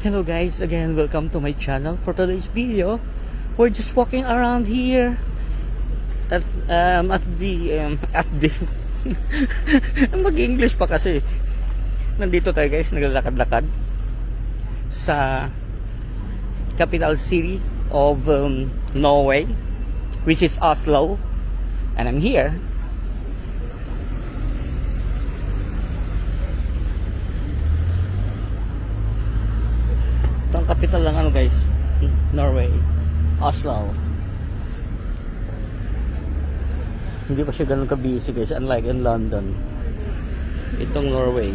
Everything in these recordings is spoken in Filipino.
Hello guys, again welcome to my channel. For today's video, we're just walking around here at the mag-English pa kasi. Nandito tayo guys, naglalakad-lakad sa capital city of Norway, which is Oslo, and I'm here. Ito ang capital lang ano guys, Norway, Oslo. Hindi pa siya ganun ka-busy guys, unlike in London. Itong Norway,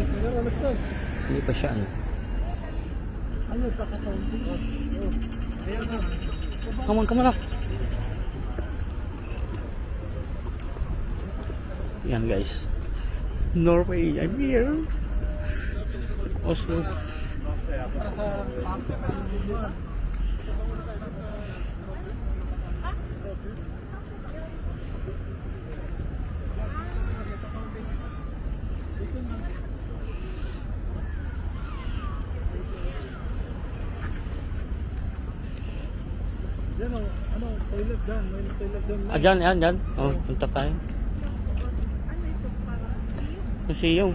hindi pa siya ano. Come on up. Yan guys, Norway, I'm here. Oslo. Toilet dyan, may toilet dyan. Dyan. Oh, punta tayo. Museum.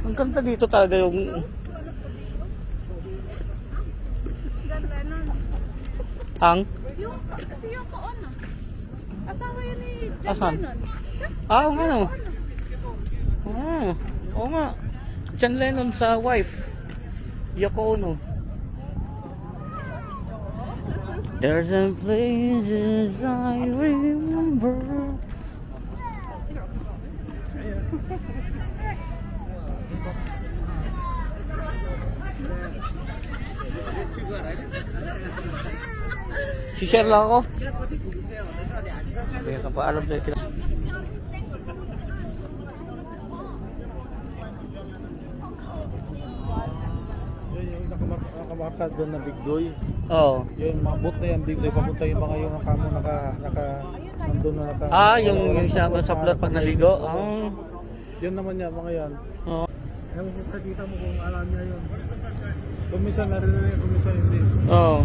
Ang ganda dito talaga yung... Ang? Kasi yung koon, asawa yan ni John Asan? Lennon. Oo nga no. Oo nga. John Lennon sa wife. Yoko Ono. There's some places I remember. Si-share lang ako. Kaya kapaalam sa'yo kita. Yun yung nakamarka doon na Big Doy. Oo. Yung mga boat na yan, Big Doy. Papunta yung mga yung kamo nandun na Yung sinabi sa plot pag naligo. Yun naman yan, mga yan. Oo. Ewan ko kakita mo kung alam niya yun. Kumisa narinig, kumisa hindi. Oo.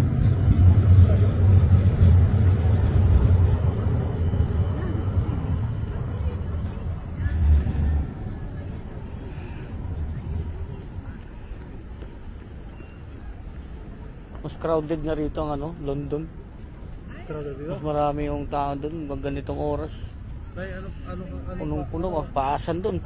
Mas crowded nga rito ang London. Crowded dito? Mas marami yung tao doon pag ganitong oras. Dahil ano Punong-puno, paasan doon.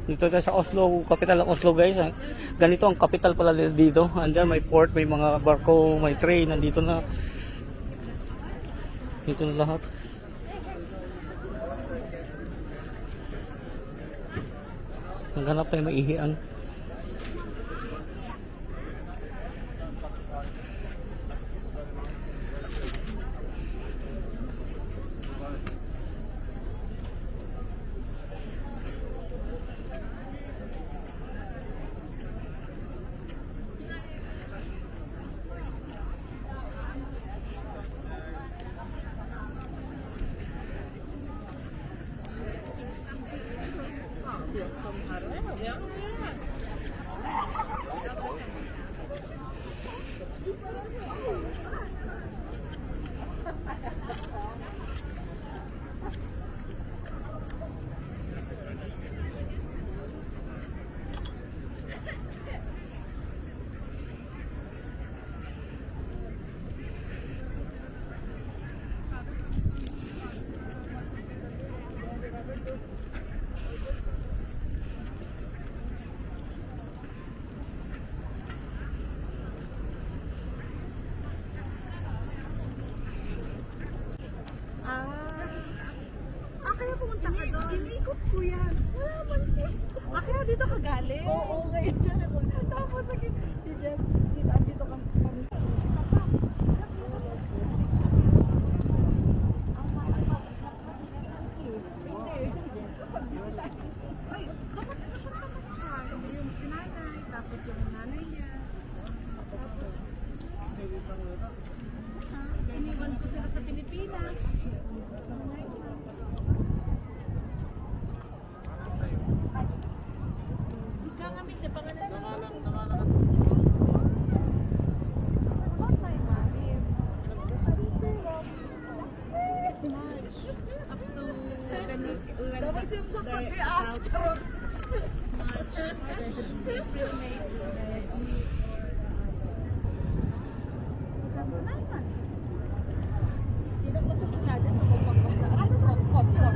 Dito tayo sa Oslo, capital ng Oslo guys. Ganito ang capital pala dito. Andiyan may port, may mga barko, may train. Nandito na. Dito na lahat. Naghanap tayo maihian. kuya. Wala man siya. Kaya dito ka galing? Oo, ngayon dyan ako. Tapos si Jeff, dito kami sa yung sinanay, tapos yung nanay niya. Tapos, iniwan ko sila sa Pilipinas. Sika nga, may pangalan na tapos yung sutot ni Afro. April, May, hindi na matutong natin magpapagpagpagpag. Ano po? Koto.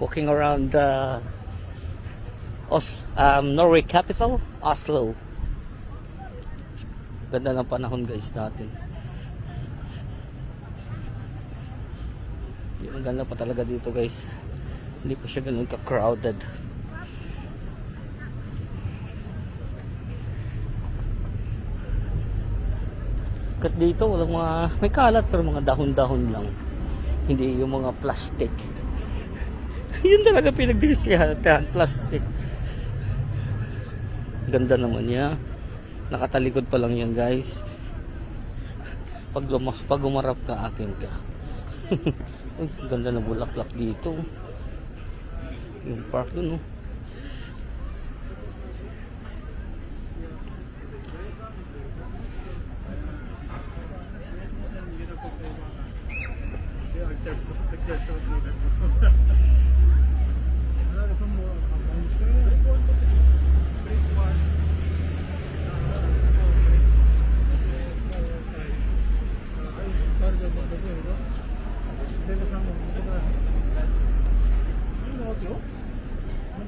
Walking around the Norway capital, Oslo. Ganda ng panahon guys natin. Yung ganda pa talaga dito guys. Hindi pa siya ganun ka-crowded. Kat dito walang mga, may kalat pero mga dahon-dahon lang. Hindi yung mga plastic. Yun talaga pinagdisihatan, plastic. Ganda naman niya. Nakatalikod pa lang yan guys. Pag umarap ka, akin ka. Ay, ganda na bulaklak dito. Yung park dun oh.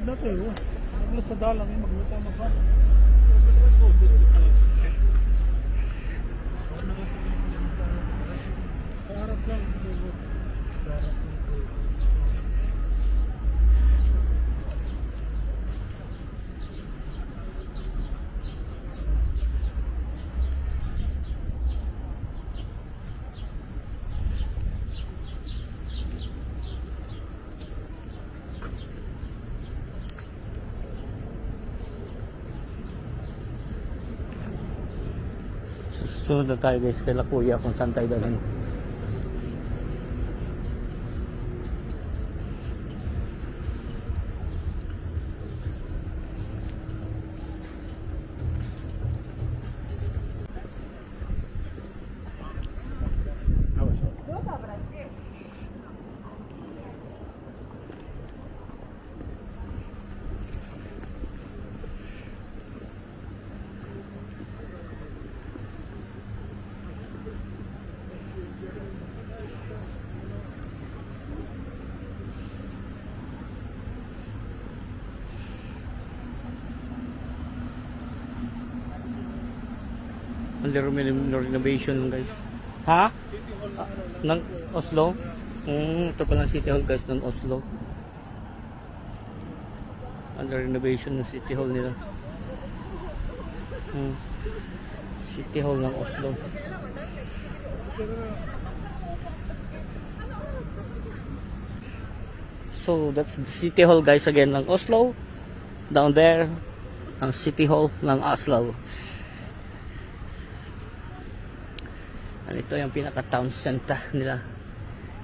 Magluto yun. Magluto sa dalang yun. Magluto mo pa. Sa harap lang. Sa harap. Susunod na tayo guys kay Kuya kung saan tayo dalhin. Under renovation guys. Ha? Ng Oslo? Ito pala City Hall guys ng Oslo. Under renovation ng City Hall nila. City Hall ng Oslo. So that's the City Hall guys again ng Oslo. Down there ang City Hall ng Oslo. And ito yung pinaka town center nila.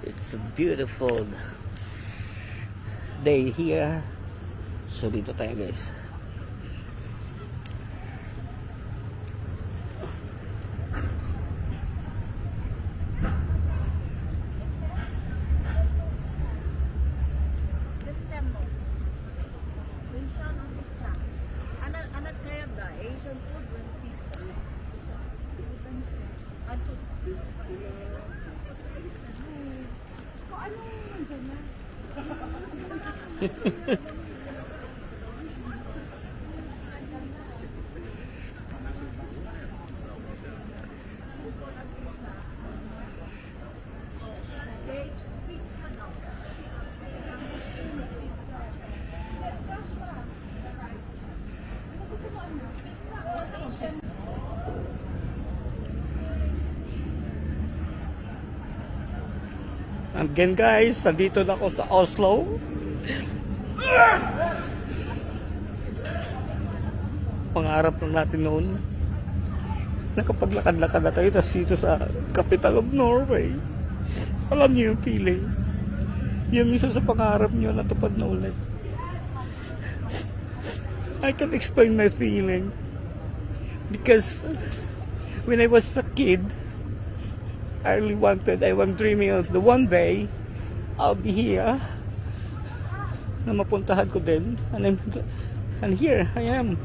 It's a beautiful day here. So dito tayo guys. Anak kaya ba? Asian food with pizza. Again guys, nandito na ako sa Oslo. Pangarap lang natin noon. Nakapaglakad-lakad na tayo dito sa capital of Norway. Alam niyo yung feeling. Yung isa sa pangarap niyo natupad na ulit. I can't explain my feeling. Because when I was a kid, I was dreaming of the one day I'll be here na mapuntahan ko din, and here I am.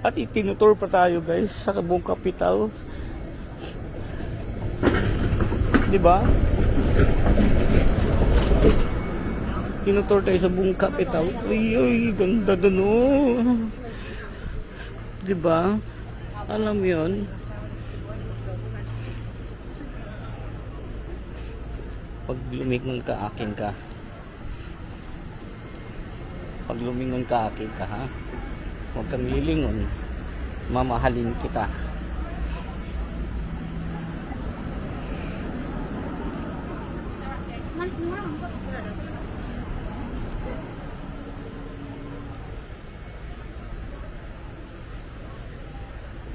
At itinutur pa tayo guys sa buong capital, di ba? Tinutur tayo sa buong capital. Uy, ganda dun oh. Di ba? Alam mo yun? Pag lumingon ka, akin ka. Pag lumingon ka, akin ka, ha? Huwag kang lilingon. Mamahalin kita.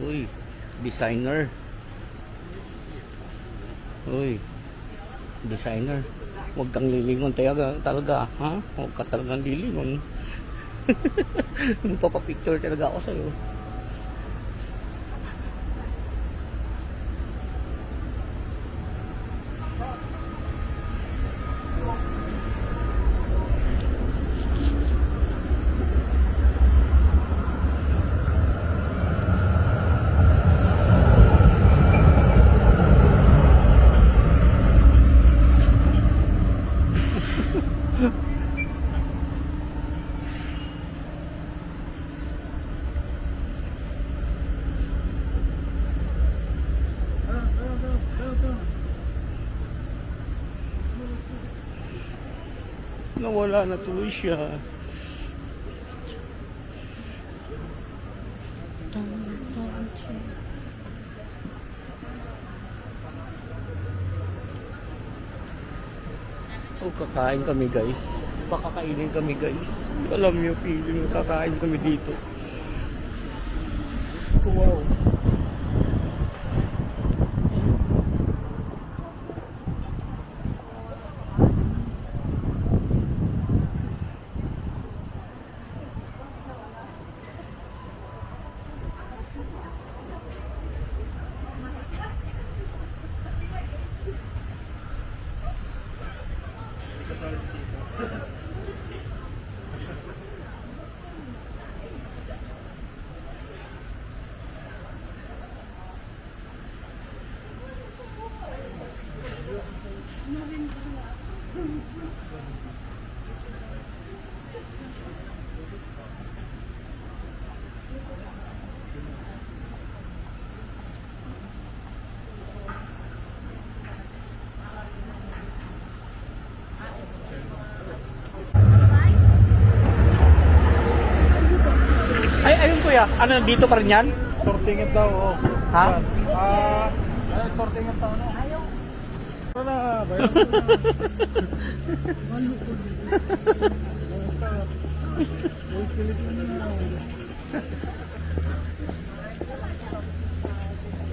Uy, designer. Uy, designer. Huwag kang lilingon talaga, ha? Huwag ka talagang lilingon. Magpapapicture talaga ako sa'yo. Nawala na tuloy siya. Oh, kakain kami guys. Pakakainin kami guys. Alam niyo feeling, kakain kami dito. Wow. Ay, ayun kuya. Ano, dito pa rin yan? Stortinget daw, oh. Ha? Stortinget daw, no? Wala, bayan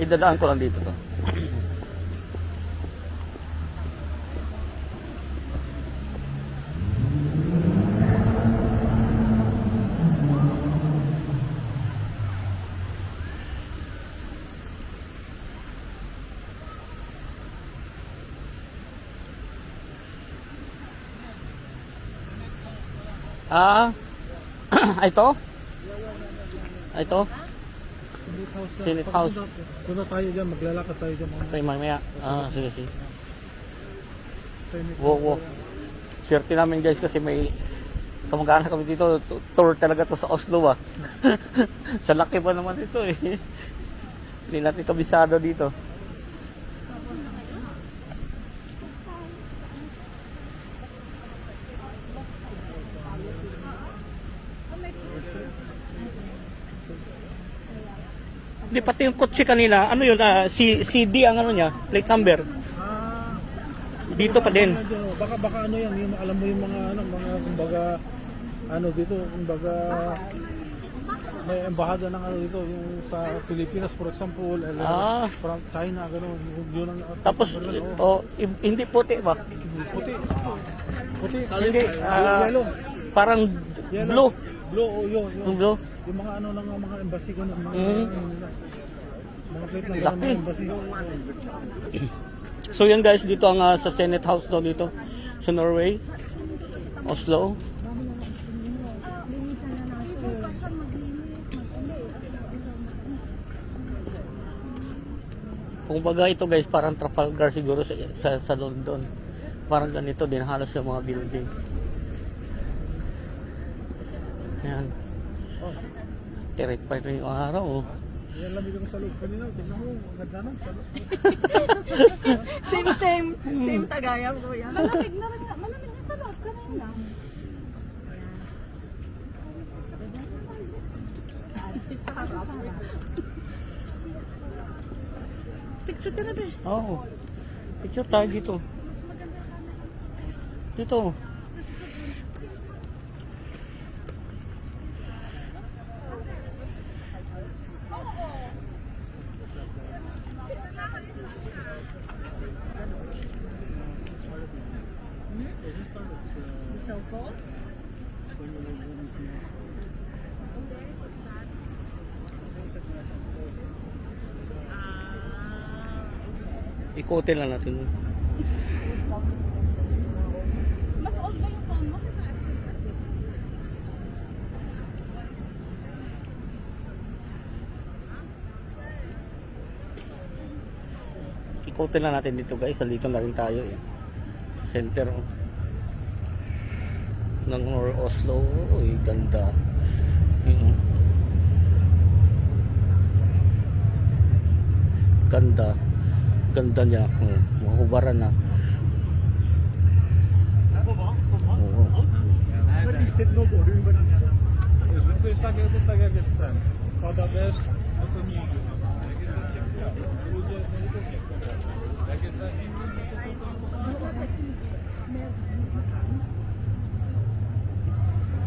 Idadaan ko lang dito to. Ah, ito? Ito? Senate House. Punta tayo dyan, maglalakad tayo dyan. Okay, mamaya. Ah, sige, sige. Senate Wow, wow. Swerte namin guys kasi may kamag-anak kami dito. Tour talaga to sa Oslo ah. Sa laki pa naman ito eh. Hindi natin kabisado dito. Hindi, pati yung kotse kanina, ano yun, CD ang ano niya, plate number. Ah, Dito pa din. baka ano yan, yung, alam mo yung mga kumbaga, ano dito, kumbaga, may embahada ng ano dito, yung sa Pilipinas, for example, from China, gano'n, yun ang, Tapos, hindi puti ba? puti, Hindi, yellow, parang yellow, blue. yun, Yung blue. yung mga ano ng mga embassy ko, mga plate ng Laki. mga embassy. So yan guys, dito ang sa Senate House daw dito sa Norway, Oslo. Kung baga ito guys, parang Trafalgar siguro sa London. Parang ganito din halos yung mga building. Ayan. Oh, Tirik pa rin yung araw. Oh. yan lang dito sa loob kanina, tingnan mo, ang ganda na, sa loob. Same tagayan ko yan. Malamig na rin, malamig na sa loob kanina. Picture ka na ba? Oo. Picture tayo dito. Dito. The cell phone? Ikotin lang natin. Mas old ba yung phone mo? Ikotin lang natin dito guys. Dito na rin tayo eh. Sa center ng Oslo. Uy, ganda. Yun, oh. Ganda. Ganda niya. Mahubaran na. Oo. Så just tak jak jest ten. Pada deszcz, no to nie idzie. Ludzie, no to nie chcą. Jak jest za zimno, no to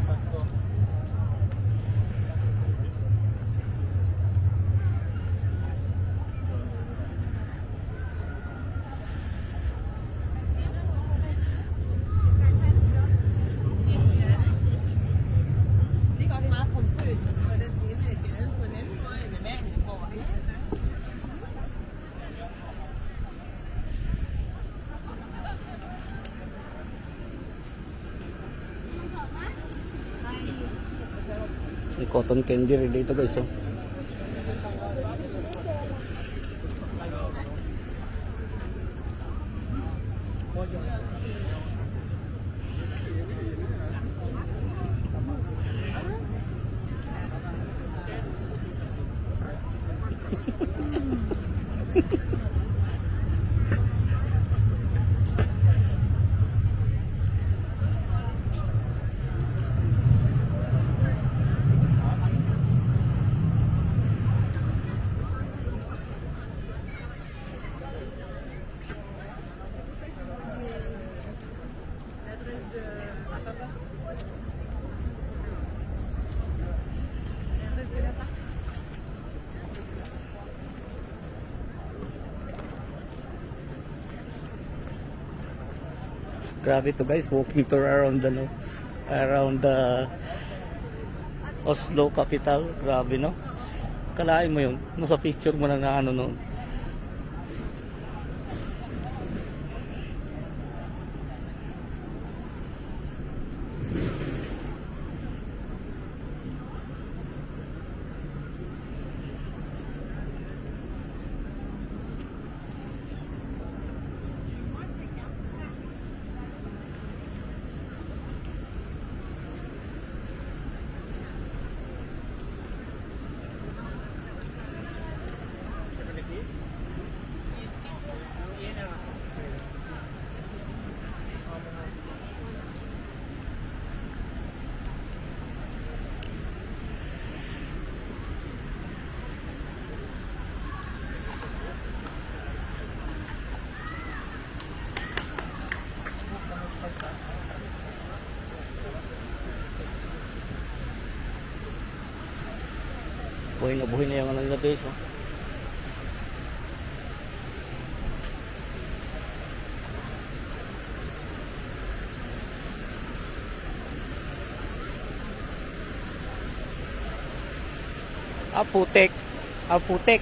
tak to... May cotton candy rin dito guys. Oh. Grabe to guys, walking tour around the Oslo capital. Grabe no. Kalain mo yun, nasa picture mo na ano no. Buhay na yung ano nila guys. Oh. Putek. Putek.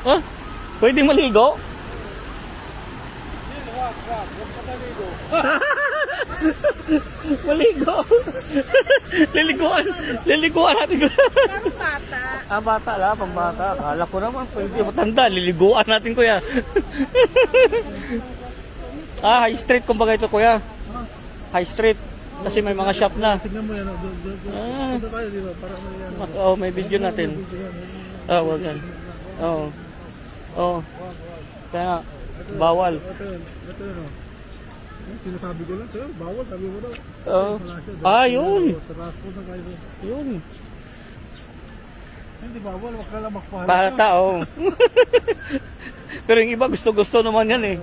Ah, pwede maligo? Maligo. Liliguan natin. Parang bata. Bata lang, pambata. Akala ko naman, pwede matanda. Liliguan natin, kuya. High street kumbaga ito, kuya. High street. Kasi may mga shop na. Tignan mo yan. Ito tayo, di ba? Para may Oh, may video natin. Wag yan. Oo. Oo. Kaya, bawal. Ito yun. Sinasabi ko lang sa'yo, bawal, sabi mo daw. Oo. Yun. Sa raspo na kayo. Yun. Hindi bawal, wag ka lang magpahalata. Bata, oh. Pero yung iba gusto naman yan eh.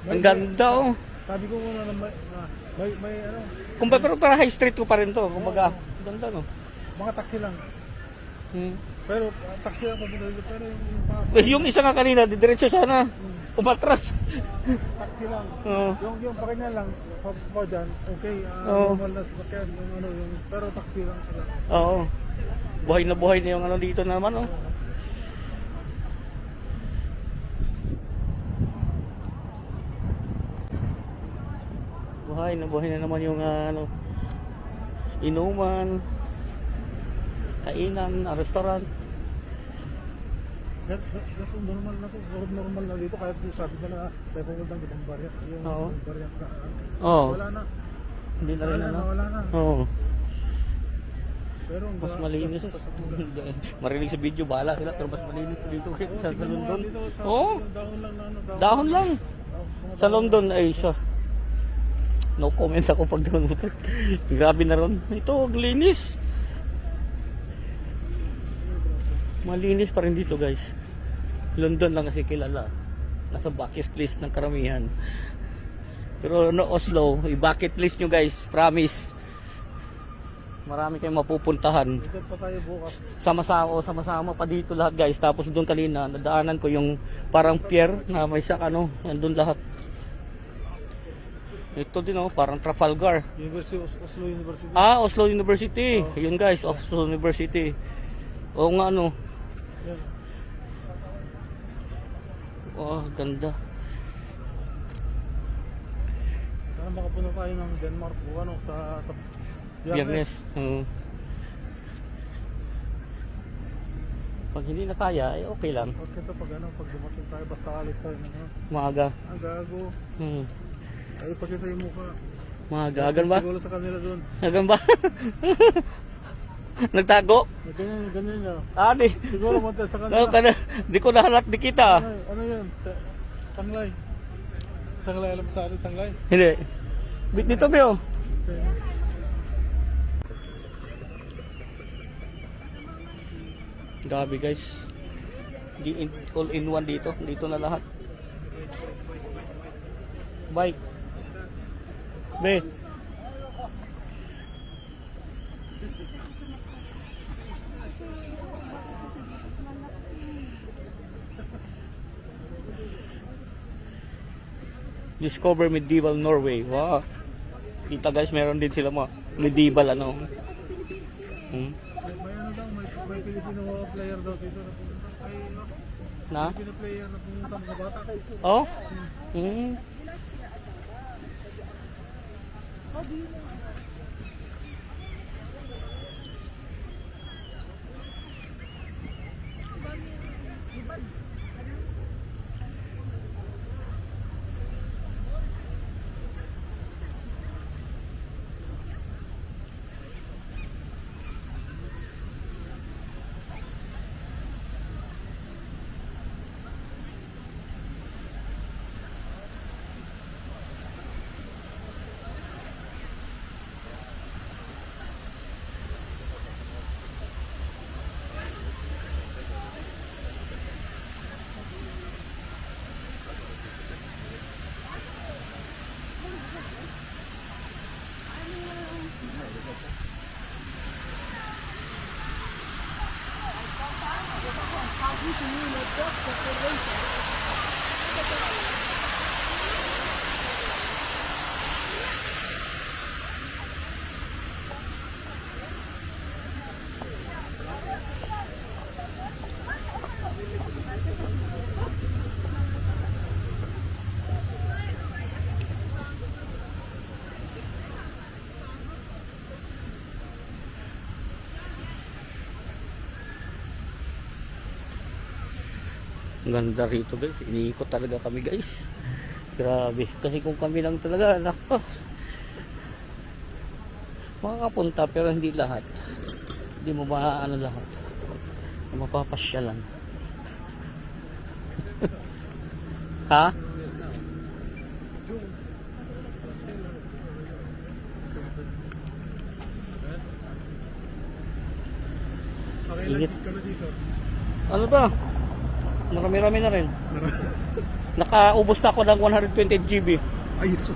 Ang ganda, oh. Sabi ko muna na may ano, Kumbaga, pero para high street ko pa rin to. Kumbaga, ganda, no? mga taxi lang. Hmm. Pero taxi lang papunta dito, pero yung Yung isa nga kanina, didiretso sana. Umatras. taxi lang. Oo. Yung pakinggan lang, pa dyan, okay, Oo. normal na sasakyan, yung ano, yung, pero taxi lang pala. Oo. Buhay na yung ano dito naman, oh. Buhay na naman yung ano, inuman, kainan, restaurant. That's normal na to, normal na dito, kahit sabi ko na tayo pumunta ng ibang baryak, yung Oo. baryak na, Oo. wala na. Hindi na rin Sana ano. wala na. Oo. Pero Mas malinis. Marinig sa video, bahala sila, pero mas malinis dito kaysa sa London. Oo. Dahon lang na ano, Dahon lang. Sa London ay siya. No comments ako pag doon. Grabe na ron. Ito, ang linis. Malinis pa rin dito, guys. London lang kasi kilala. Nasa bucket list ng karamihan. Pero no, Oslo, i-bucket list nyo, guys. Promise. Marami kayong mapupuntahan. Dito pa tayo bukas. Sama-sama pa dito lahat, guys. Tapos doon kanina, nadaanan ko yung parang pier na may ano, nandun lahat. Ito din, oh, parang Trafalgar. University, Oslo University. Oslo University. Ayun, guys, Oslo University. Oo nga, ano. Yan. Oh, ganda. Sana makapunta tayo ng Denmark o ano sa Biyernes. Pag hindi na kaya, okay lang. Okay to pag ano, pag dumating tayo, basta alis tayo ng ano. Maaga. Gago. Ay, pakita yung mukha. Maaga ba? Siguro sa kanila doon. Agan ba? Nagtago? Ganyan nga. Di. Siguro monte sa kanila. Di ko nahalat, di kita. Ano yun? Sanglay. Sanglay, alam mo sa atin, sanglay? Hindi. Bit dito, Beo. Okay. Grabe, guys. All in one dito. Dito na lahat. Bye. Be. Discover medieval Norway. Wow. Kita, guys, meron din sila mga medieval ano. May ano daw, may Filipino player daw dito na pumunta. Ay, no? Na? Filipino player na pumunta, mga bata. Oh? Hmm. Ang ganda rito guys, iniikot talaga kami guys. Grabe, kasi kung kami lang talaga, nako, makakapunta pero hindi lahat. Hindi mo maaano lahat, mapapasyalan. Ha? Init. Ano ba? Marami-rami na rin. Nakaubos na ako ng 120 GB. Ayos.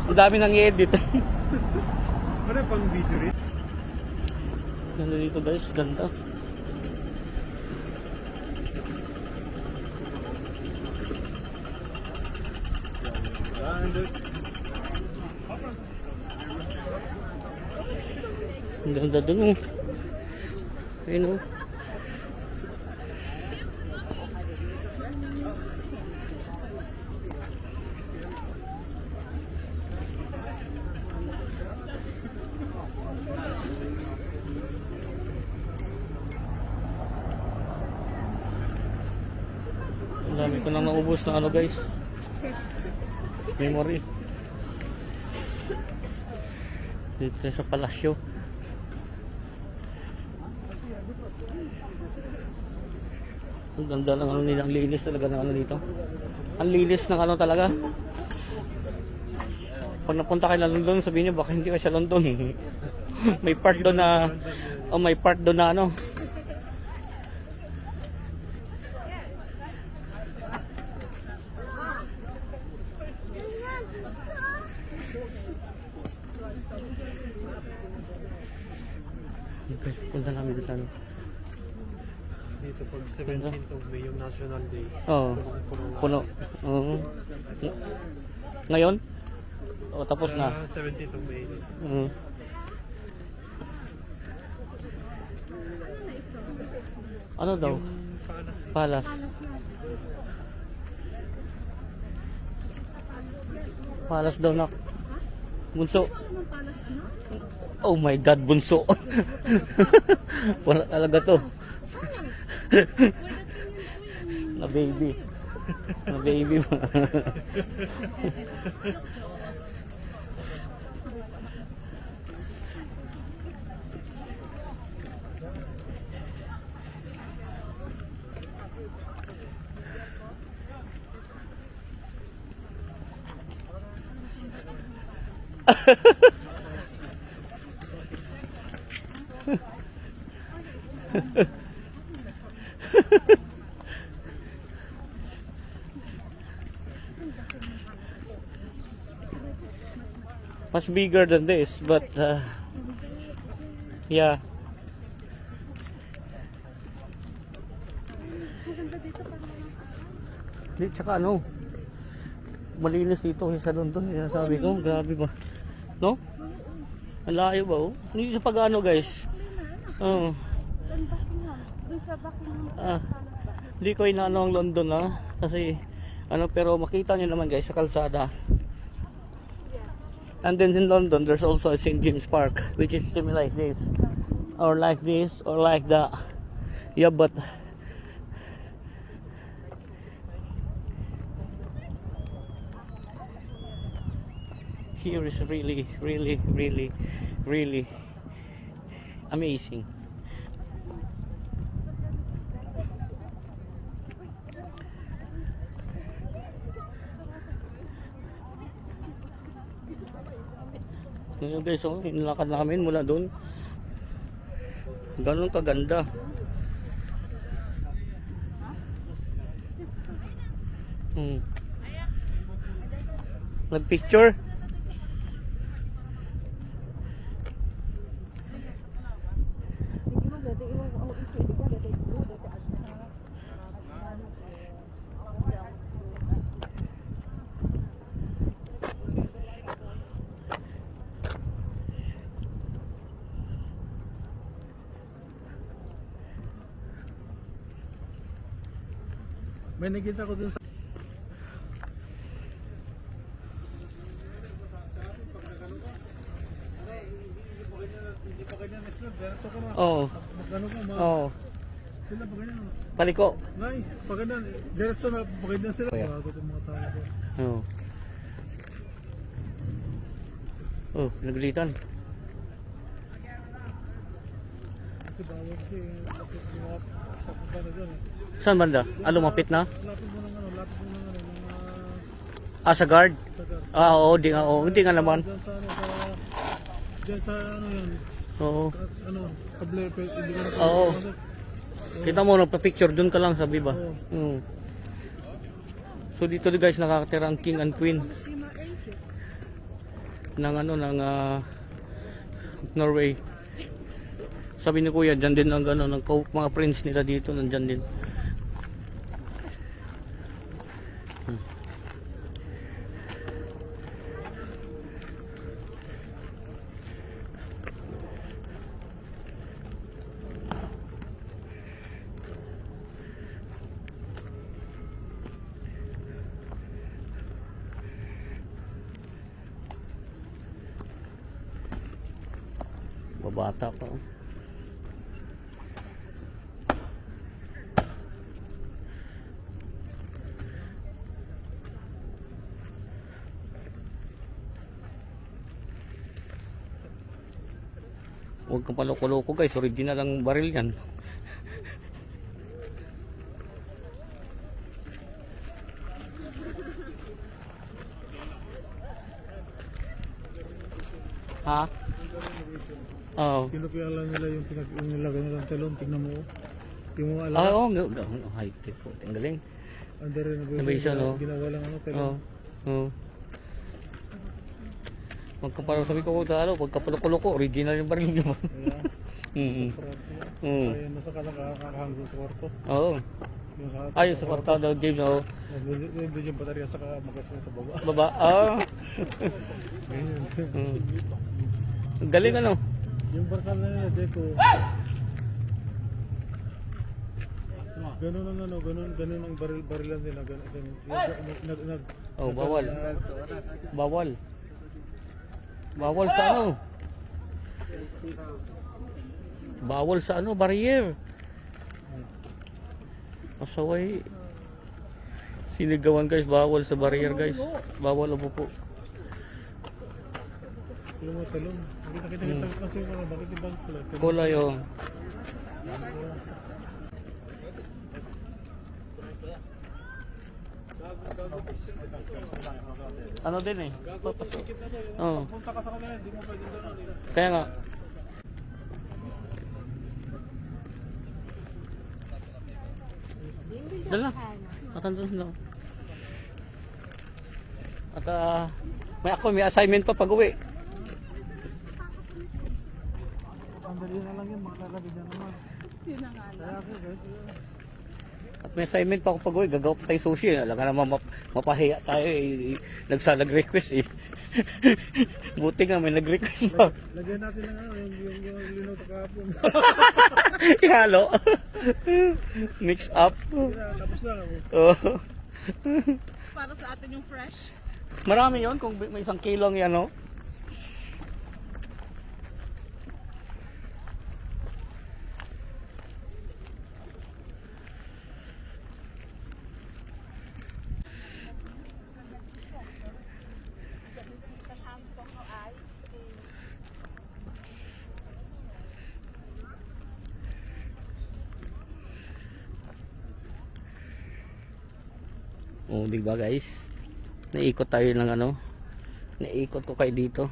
Ang dami nang i-edit. Ano pang video rin? Ganda dito guys, ganda. Ang ganda dun oh. Ayun oh. Ang dami ko nang naubos na ano guys, memory dito sa palasyo. Ang ganda ng ano nila, ang linis talaga ng ano dito, ang linis ng ano talaga. Pag napunta kayo na London, sabihin niyo baka hindi ka siya London. May part doon na may part doon na ano. Punta namin dito ano. Dito pag 17th of May yung National Day. Oo. Puno. Oo. Ngayon? O tapos na. 17th of May. Ano daw? Palas. Palas daw na. Bunso. Oh my God, bunso. Wala talaga to. Na baby. Na baby mo. Much bigger than this, but yeah. Di, tsaka ano, malinis dito sa London. Sabi ko, grabe ba? No? Ang layo ba oh? Hindi sa pag-ano guys. Oo. Doon sa Buckingham. Hindi ko inaano ang London kasi ano, pero makita nyo naman guys sa kalsada. And then in London there's also a St. James Park, which is similar like this or like this or like that. Yeah, but here is really amazing. Yun guys, oh, inilakad namin mula doon. Ganun kaganda. Nag-picture. May nakita ko dun sa... Hindi pa ganyan na sila. Diretso ko na. Oo. Magkano ka, Oo. Sila pa ganyan. Paliko. Ngay, pag ganyan, diretso na, pag ganyan sila. Kaya. Bago itong mga tao ko. Oo. Oh, nagalitan. Kasi bawal siya eh. Lapit mo mga papunta na dyan eh. Saan banda? Ah, lumapit na? Lapit mo ng ano, mga Ah, sa guard? taga. Ah, oo, di nga, oo. Hindi nga naman. Dyan sa ano, dyan sa ano yan, Oo. ano, kable, hindi ko na Oo. Kita mo, nagpa-picture dun ka lang, sabi ba? Oo. So dito guys, nakakatira ang king and queen ng ano, ng Norway. Sabi ni kuya, dyan din ang ano, ng mga prince nila dito, nandyan din. Babata pa. Oh. Huwag kang paloko-loko guys, original ang baril yan. Ha? Oo. Kinukuya lang nila yung nilagay nila ng talon, tingnan mo. Yung mga Ah, alam, oo. High tech po. Ang galing. under rin, Innovation, no? ginawa lang ano, talon. Oo. Oo. Magkaparang sabi ko sa ano, pagkapaloko-loko, original yung baril niyo. Kaya, Mm. Kaya nasa kakahanggo sa kwarto. Oo. Yung sa, Ay, sa kwarta daw, James, oo. Nandun yung baterya sa magasin sa baba. Baba, ah. Ganyan. Mm. Ang galing ano. Yung barkal na nila, dito. Ganun ang ano, ganun ang barilan nila, ganun. Oh, bawal. Bawal. Bawal sa ano? Bawal sa ano, barrier. Masaway. Sinigawan guys, bawal sa barrier guys. Bawal ang po. Yung mga talong. Kita kasi yung mga bakit yung bakit pala. Kulay yung. Ano din eh. Oo. Punta ka sa kanila, hindi mo pwede doon. Kaya nga. Dala. Matandun sila. At may assignment pa pag uwi. Sandali na lang yun, makakabig na naman. Yun na nga lang. Kaya ako, guys. At may assignment pa ako pag uwi. Gagawa pa tayo sushi. Alam ka naman mapahiya tayo eh. Nag-request eh. Buti nga may nag-request pa. Lagyan natin ng ano, yung linaw sa kahapon. Ihalo. Mix up. Tapos na ako. Oh. Para sa atin yung fresh. Marami yon kung may 1 kilo ang yan, no? Oh, di ba guys? Naikot tayo ng ano? Naikot ko kayo dito.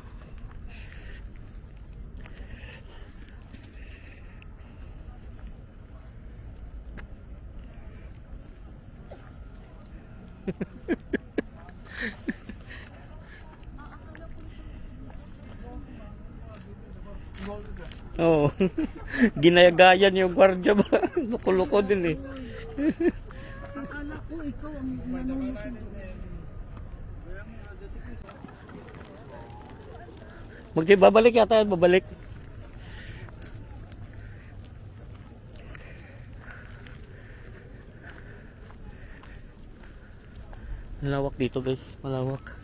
Oo. Ginayagayan yung gwardiya ba? Loko-loko din eh. Akala ko ikaw ang nanonood. Babalik yata yan, babalik. Malawak dito guys, malawak.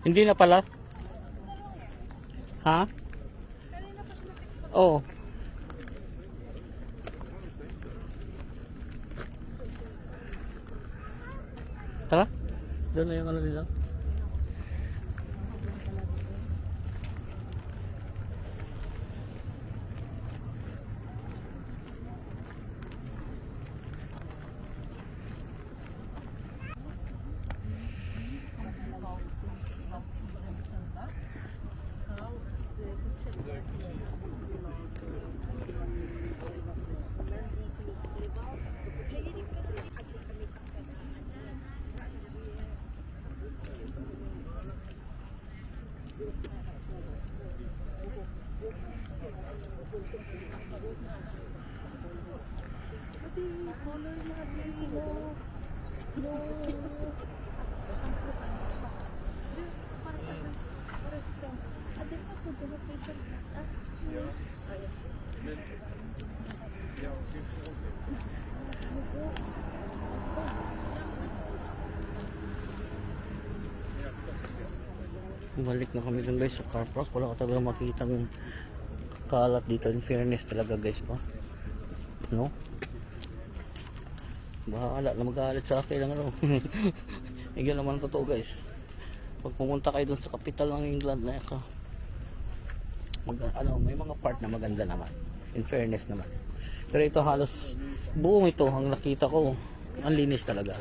Hindi na pala. Ha? Oo. Tara. Doon na yung ano nila. Balik na kami dun guys sa car park. Wala ko talaga makitang kalat dito. In fairness talaga guys ba, no? Bahala na magalit sa akin lang ano. Yan naman totoo guys. Pag pumunta kayo dun sa capital ng England na may mga part na maganda naman. In fairness naman. Pero ito halos buong ito ang nakita ko. Ang linis talaga.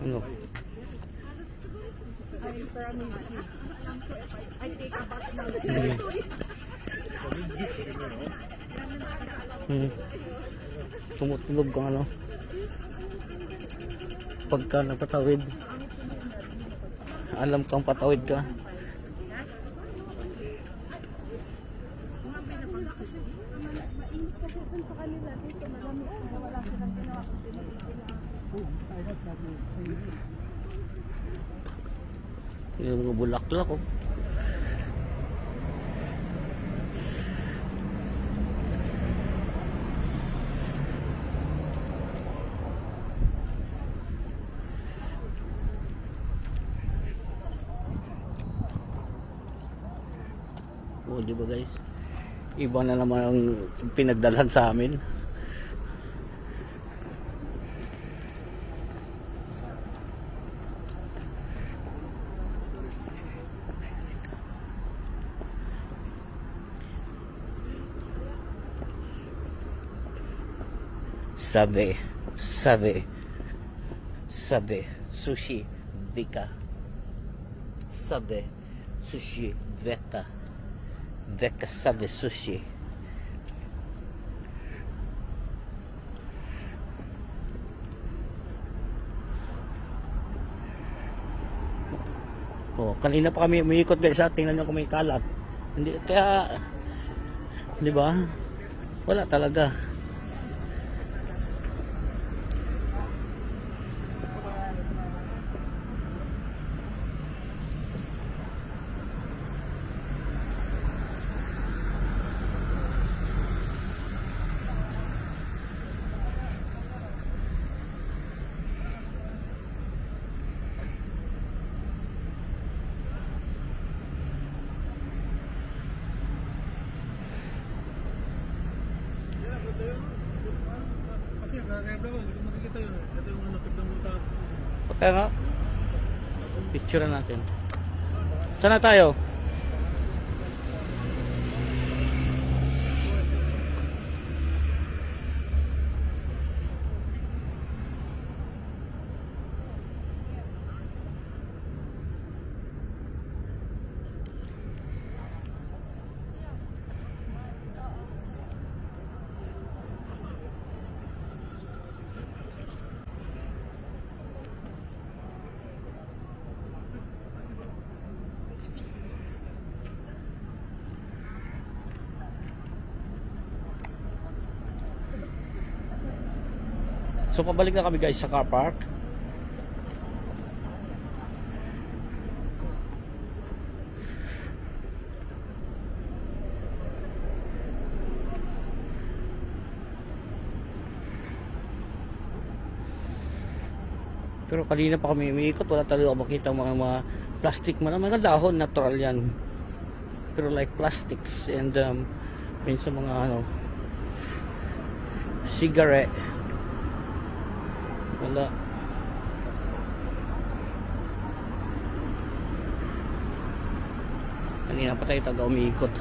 Ano? I promise you. I take a bath now. Tumutulog kang ano. Pagka napatawid. Alam kang patawid ka. Mainit kasi dun sa kanila dito malamig na wala silang ginawa kundi Yung mga bulaklak oh. Oh, di ba guys? Iba na naman ang pinagdalhan sa amin. Sabe, sushi, vika. Sabe, sushi, veka. Veka sabe sushi. Oh, kanina pa kami umiikot guys, tingnan niyo kung may kalat. Hindi kaya, di ba? Wala talaga. Kaya nga, picture natin. Saan na tayo? So pabalik na kami guys sa car park. Pero kanina pa kami umiikot, wala talaga makita mga plastic man. Mga dahon, natural yan. Pero like plastics and minsan mga cigarette. Wala. Kanina pa tayo taga umiikot.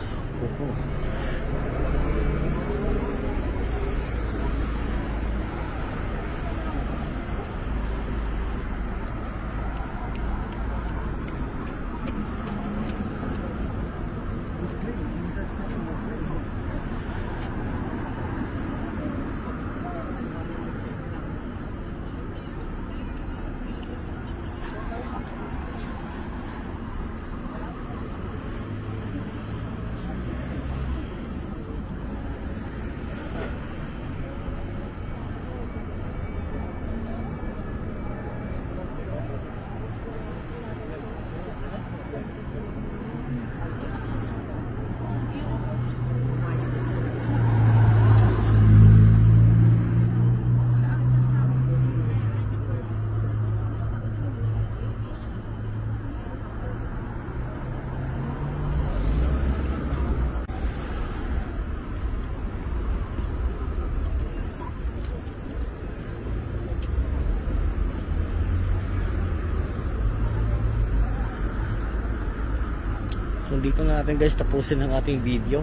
So dito na natin guys tapusin ang ating video.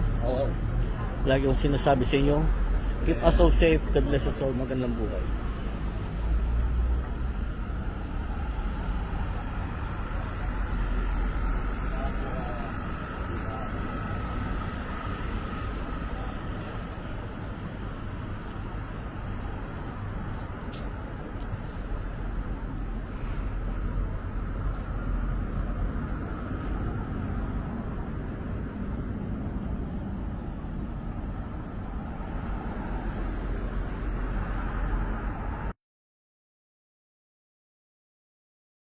Lagi kong sinasabi sa inyo, keep us all safe, God bless us all, magandang buhay.